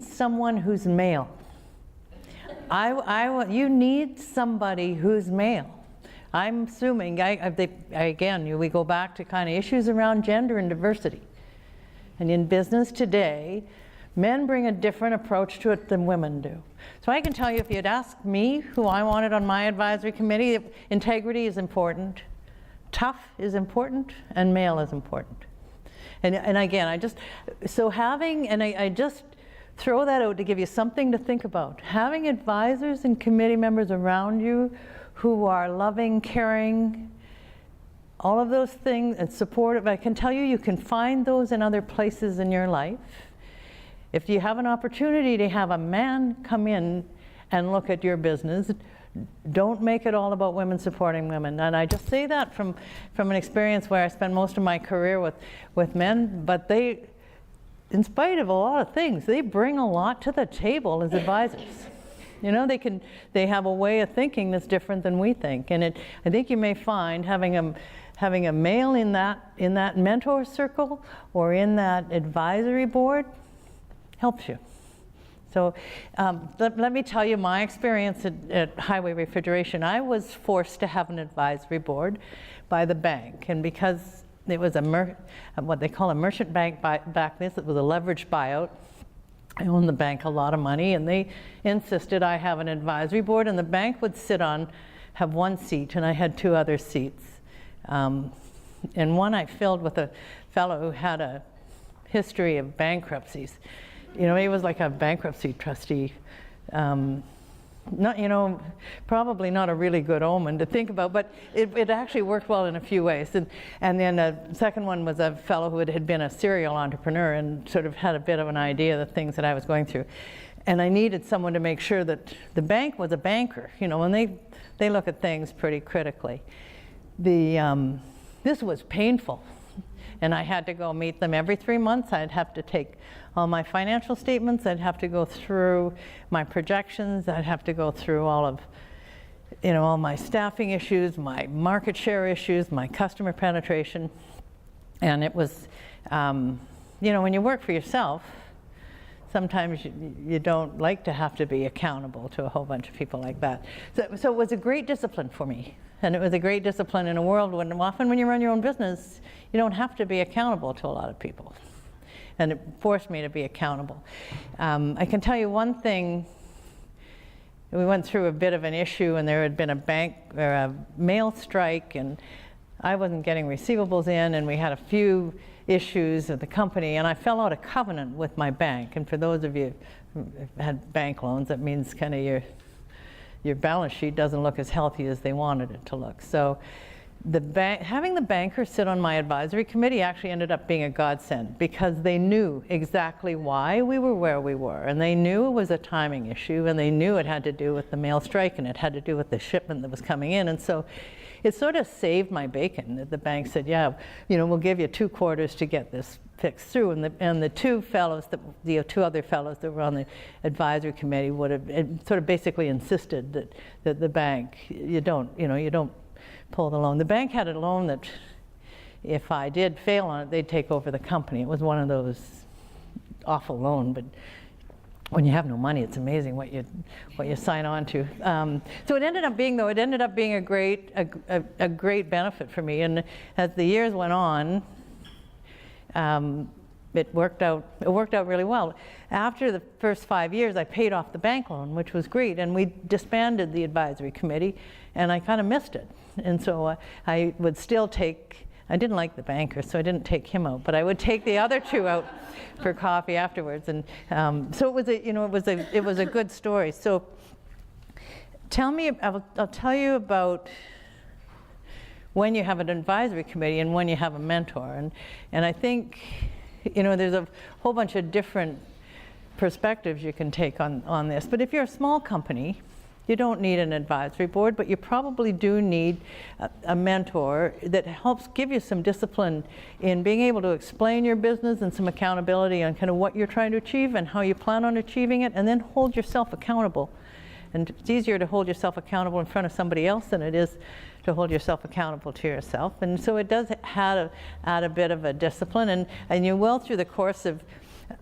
need someone who's male. You need somebody who's male. I'm assuming, again, we go back to kind of issues around gender and diversity. And in business today, men bring a different approach to it than women do. So I can tell you, if you'd asked me who I wanted on my advisory committee, integrity is important, tough is important, and male is important. And again, I just throw that out to give you something to think about. Having advisors and committee members around you who are loving, caring, all of those things, and supportive. I can tell you, you can find those in other places in your life. If you have an opportunity to have a man come in and look at your business, don't make it all about women supporting women. And I just say that from an experience where I spent most of my career with men, but they, in spite of a lot of things, they bring a lot to the table as advisors. You know, they have a way of thinking that's different than we think. And I think you may find having a male in that mentor circle or in that advisory board helps you. So let me tell you my experience at Highway Refrigeration. I was forced to have an advisory board by the bank, and because it was what they call a merchant bank back then, it was a leveraged buyout. I owned the bank a lot of money, and they insisted I have an advisory board, and the bank would have one seat, and I had two other seats. And one I filled with a fellow who had a history of bankruptcies. You know, he was like a bankruptcy trustee. Probably not a really good omen to think about, but it actually worked well in a few ways. And then the second one was a fellow who had been a serial entrepreneur and sort of had a bit of an idea of the things that I was going through. And I needed someone to make sure that the bank was a banker, you know, and they look at things pretty critically. This was painful. And I had to go meet them every 3 months. I'd have to take all my financial statements. I'd have to go through my projections. I'd have to go through all my staffing issues, my market share issues, my customer penetration. And it was, when you work for yourself, sometimes you don't like to have to be accountable to a whole bunch of people like that. So it was a great discipline for me. And it was a great discipline in a world when often when you run your own business, you don't have to be accountable to a lot of people. And it forced me to be accountable. I can tell you one thing. We went through a bit of an issue, and there had been a mail strike, and I wasn't getting receivables in, and we had a few issues at the company, and I fell out of covenant with my bank. And for those of you who had bank loans, that means kind of your balance sheet doesn't look as healthy as they wanted it to look. So having the banker sit on my advisory committee actually ended up being a godsend, because they knew exactly why we were where we were, and they knew it was a timing issue, and they knew it had to do with the mail strike, and it had to do with the shipment that was coming in. And so it sort of saved my bacon that the bank said, yeah, we'll give you 2 quarters to get this fixed through. And the two other fellows that were on the advisory committee would have sort of basically insisted that the bank, you don't pull the loan. The bank had a loan that if I did fail on it, they'd take over the company. It was one of those awful loans, but when you have no money, it's amazing what you sign on to. So it ended up being a great benefit for me. And as the years went on, it worked out really well. After the first 5 years, I paid off the bank loan, which was great, and we disbanded the advisory committee, and I kind of missed it. And so I would still I didn't like the banker, so I didn't take him out, but I would take the other 2 out for coffee afterwards. And so it was a good story. So I'll tell you about when you have an advisory committee and when you have a mentor. And I think, there's a whole bunch of different perspectives you can take on this. But if you're a small company, you don't need an advisory board, but you probably do need a mentor that helps give you some discipline in being able to explain your business and some accountability on kind of what you're trying to achieve and how you plan on achieving it, and then hold yourself accountable. And it's easier to hold yourself accountable in front of somebody else than it is to hold yourself accountable to yourself. And so it does add a bit of a discipline, and you will through the course of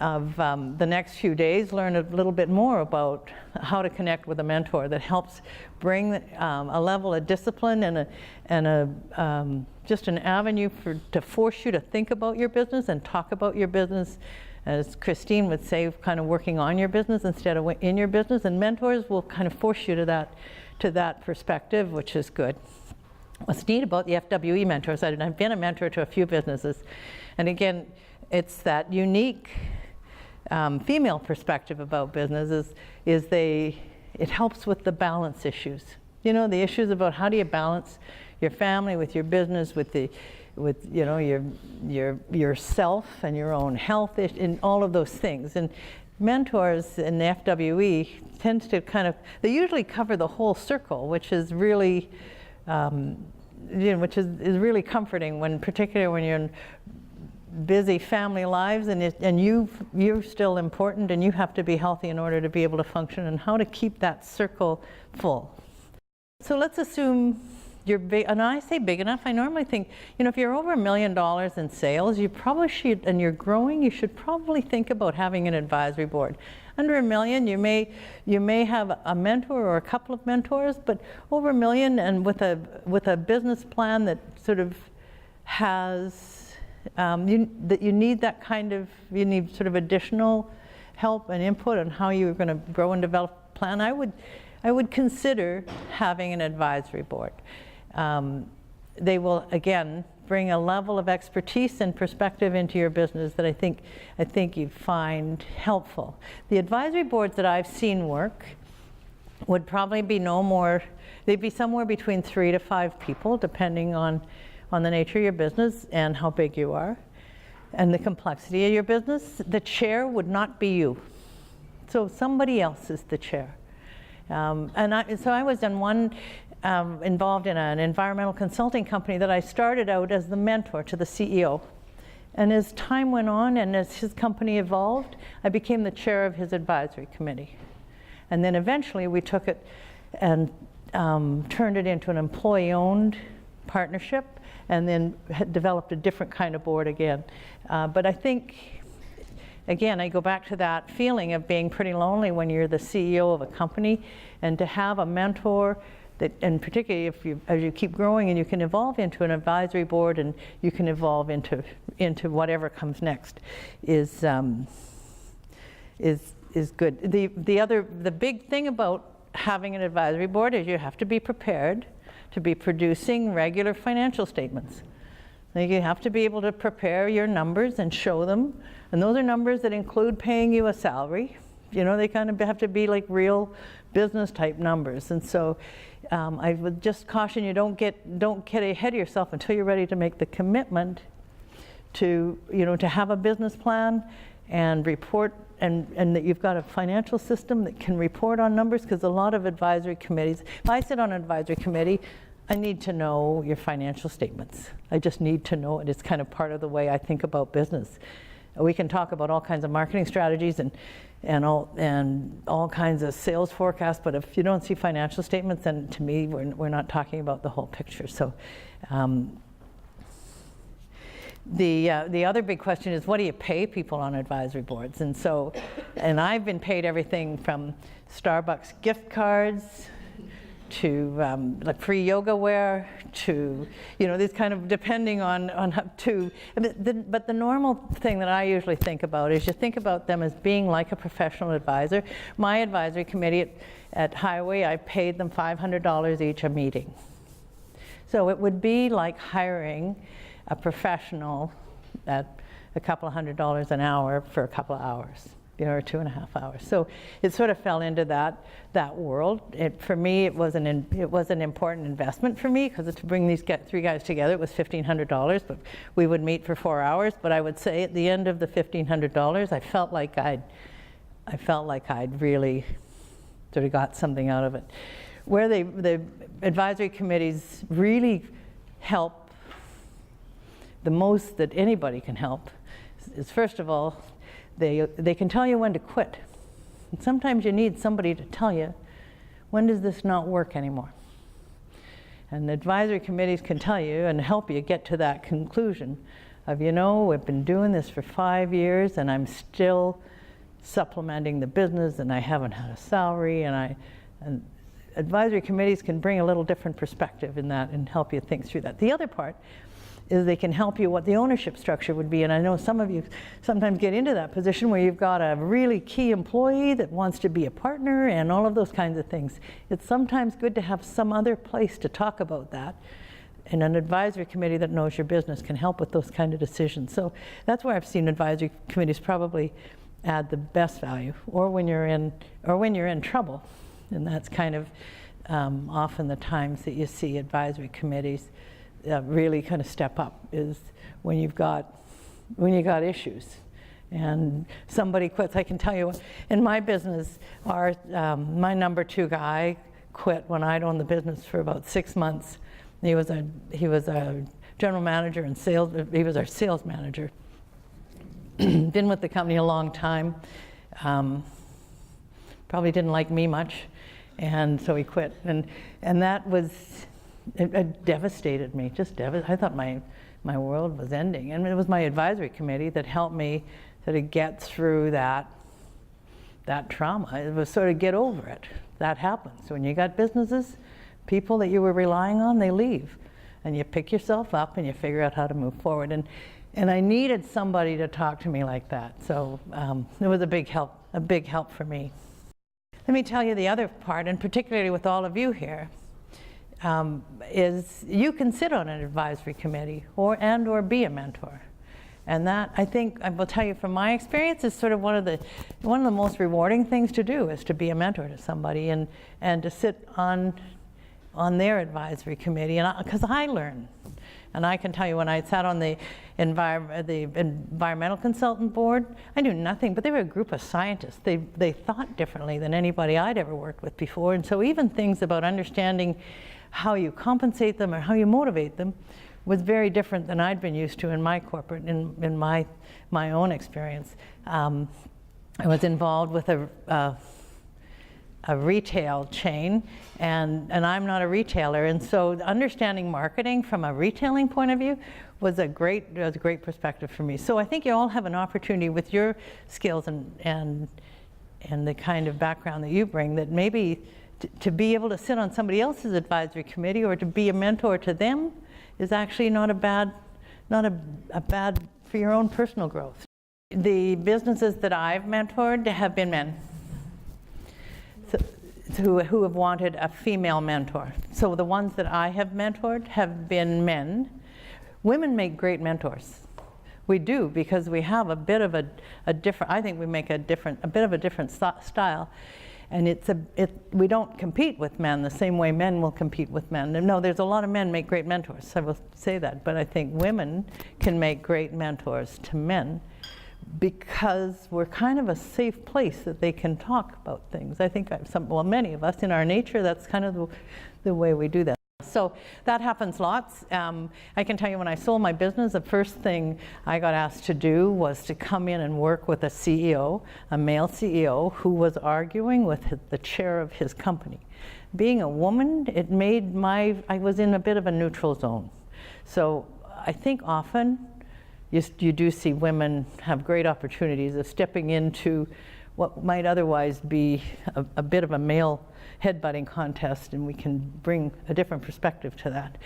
the next few days, learn a little bit more about how to connect with a mentor that helps bring a level of discipline and just an avenue to force you to think about your business and talk about your business, as Christine would say, kind of working on your business instead of in your business. And mentors will kind of force you to that perspective, which is good. What's neat about the FWE mentors, I've been a mentor to a few businesses, and again, it's that unique female perspective about business it helps with the balance issues. You know, the issues about how do you balance your family with your business, with you know, yourself and your own health, and all of those things. And mentors in the FWE tends to they usually cover the whole circle, which is really, which is really comforting particularly when you're in busy family lives and you're still important and you have to be healthy in order to be able to function, and how to keep that circle full. So let's assume you're big, and I say big enough, I normally think, you know, if you're over $1 million in sales, you probably should, and you're growing, you should probably think about having an advisory board. Under $1 million, you may have a mentor or a couple of mentors, but over $1 million and with a business plan that sort of has you need sort of additional help and input on how you're going to grow and develop a plan, I would consider having an advisory board. They will, again, bring a level of expertise and perspective into your business that I think you find helpful. The advisory boards that I've seen work would probably be they'd be somewhere between 3 to 5 people, depending on the nature of your business and how big you are and the complexity of your business. The chair would not be you. So somebody else is the chair. So I was involved in an environmental consulting company that I started out as the mentor to the CEO. And as time went on and as his company evolved, I became the chair of his advisory committee. And then eventually we took it and turned it into an employee-owned partnership, and then developed a different kind of board again. But I think, again, I go back to that feeling of being pretty lonely when you're the CEO of a company, and to have a mentor that, and particularly as you keep growing and you can evolve into an advisory board and you can evolve into whatever comes next, is good. The big thing about having an advisory board is you have to be prepared to be producing regular financial statements. Like, you have to be able to prepare your numbers and show them, and those are numbers that include paying you a salary. You know, they kind of have to be like real business type numbers. And so I would just caution you, don't get ahead of yourself until you're ready to make the commitment to have a business plan and report, and that you've got a financial system that can report on numbers, because a lot of advisory committees, if I sit on an advisory committee, I need to know your financial statements. I just need to know it. It's kind of part of the way I think about business. We can talk about all kinds of marketing strategies and all kinds of sales forecasts, but if you don't see financial statements, then to me, we're not talking about the whole picture. So the other big question is, what do you pay people on advisory boards? And I've been paid everything from Starbucks gift cards to like free yoga wear, to these kind of, depending on but the normal thing that I usually think about is, you think about them as being like a professional advisor. My advisory committee at Highway, I paid them $500 each a meeting. So it would be like hiring a professional at a couple of $100 an hour for a couple of hours, or 2.5 hours. So it sort of fell into that world. For me, it was an important investment for me, because to bring these 3 guys together, it was $1,500, but we would meet for 4 hours. But I would say at the end of the $1,500, I felt like I'd really sort of got something out of it. Where the advisory committees really help the most that anybody can help is, first of all, they can tell you when to quit. And sometimes you need somebody to tell you, when does this not work anymore? And the advisory committees can tell you and help you get to that conclusion of, we've been doing this for 5 years and I'm still supplementing the business and I haven't had a salary, and advisory committees can bring a little different perspective in that and help you think through that. The other part is they can help you what the ownership structure would be. And I know some of you sometimes get into that position where you've got a really key employee that wants to be a partner and all of those kinds of things. It's sometimes good to have some other place to talk about that. And an advisory committee that knows your business can help with those kind of decisions. So that's where I've seen advisory committees probably add the best value, or when you're in trouble. And that's kind of often the times that you see advisory committees really kind of step up, is when you got issues and somebody quits. I can tell you, in my business, my number 2 guy quit when I'd owned the business for about 6 months. He was a general manager and sales. He was our sales manager. Been with the company a long time. Probably didn't like me much, and so he quit. And that was. It devastated me, I thought my world was ending. And it was my advisory committee that helped me sort of get through that trauma. It was sort of get over it. That happens. When you got businesses, people that you were relying on, they leave. And you pick yourself up and you figure out how to move forward. And I needed somebody to talk to me like that. So it was a big help for me. Let me tell you the other part, and particularly with all of you here, is you can sit on an advisory committee or be a mentor. And that, I think, I will tell you from my experience, is sort of one of the most rewarding things to do, is to be a mentor to somebody and to sit on their advisory committee. And because I learn. And I can tell you, when I sat on the environmental consultant board, I knew nothing, but they were a group of scientists. They thought differently than anybody I'd ever worked with before. And so even things about understanding how you compensate them or how you motivate them was very different than I'd been used to in my corporate, in my own experience. I was involved with a retail chain, and I'm not a retailer, and so understanding marketing from a retailing point of view was a great perspective for me. So I think you all have an opportunity with your skills and the kind of background that you bring, that maybe to be able to sit on somebody else's advisory committee or to be a mentor to them is actually not a bad for your own personal growth. The businesses that I've mentored have been men who have wanted a female mentor. So the ones that I have mentored have been men. Women make great mentors. We do, because we have a bit of a different, I think we make a bit of a different style. And we don't compete with men the same way men will compete with men. And no, there's a lot of men make great mentors, I will say that. But I think women can make great mentors to men, because we're kind of a safe place that they can talk about things. I think many of us in our nature, that's kind of the way we do that. So that happens lots. I can tell you, when I sold my business, the first thing I got asked to do was to come in and work with a CEO, a male CEO, who was arguing with the chair of his company. Being a woman, it made I was in a bit of a neutral zone. So I think often you do see women have great opportunities of stepping into what might otherwise be a bit of a male headbutting contest, and we can bring a different perspective to that.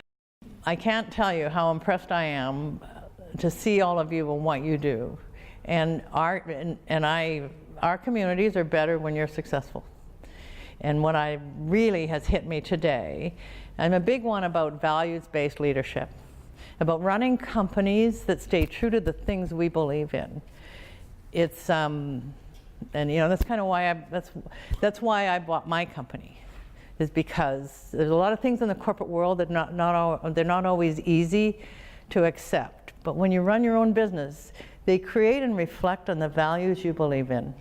I can't tell you how impressed I am to see all of you and what you do. And our communities are better when you're successful. And what really has hit me today, I'm a big one about values-based leadership, about running companies that stay true to the things we believe in. It's and that's kind of why that's why I bought my company, is because there's a lot of things in the corporate world that they're not always easy to accept. But when you run your own business, they create and reflect on the values you believe in,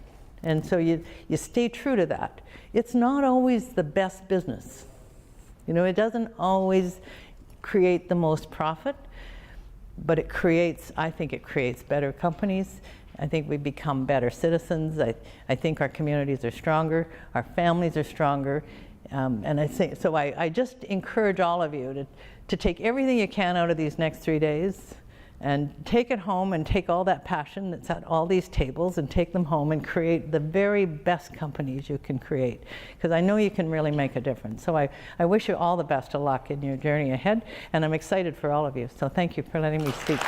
and so you stay true to that. It's not always the best business. It doesn't always create the most profit, but I think it creates better companies. I think we become better citizens. I think our communities are stronger, our families are stronger, and I just encourage all of you to take everything you can out of these next 3 days and take it home and take all that passion that's at all these tables and take them home and create the very best companies you can create. Because I know you can really make a difference. So I wish you all the best of luck in your journey ahead, and I'm excited for all of you. So thank you for letting me speak.